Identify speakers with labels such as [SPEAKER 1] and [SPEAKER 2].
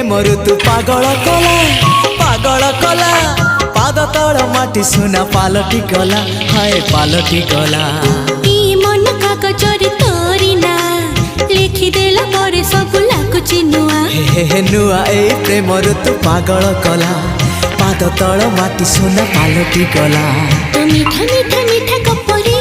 [SPEAKER 1] प्रेम ऋतु पागल कला पागल कला पाद तल माटी सुना पालटी गला हाय पालटी गला
[SPEAKER 2] मन कागजरे तोरी ना लिखिदेला परे सब लाଗୁଛି नुआ
[SPEAKER 1] हे नुआ ए प्रेम ऋतु पागल कला पाद तल माटी सुना पालटी गला
[SPEAKER 2] तो मीठा मीठा मीठा गप्परे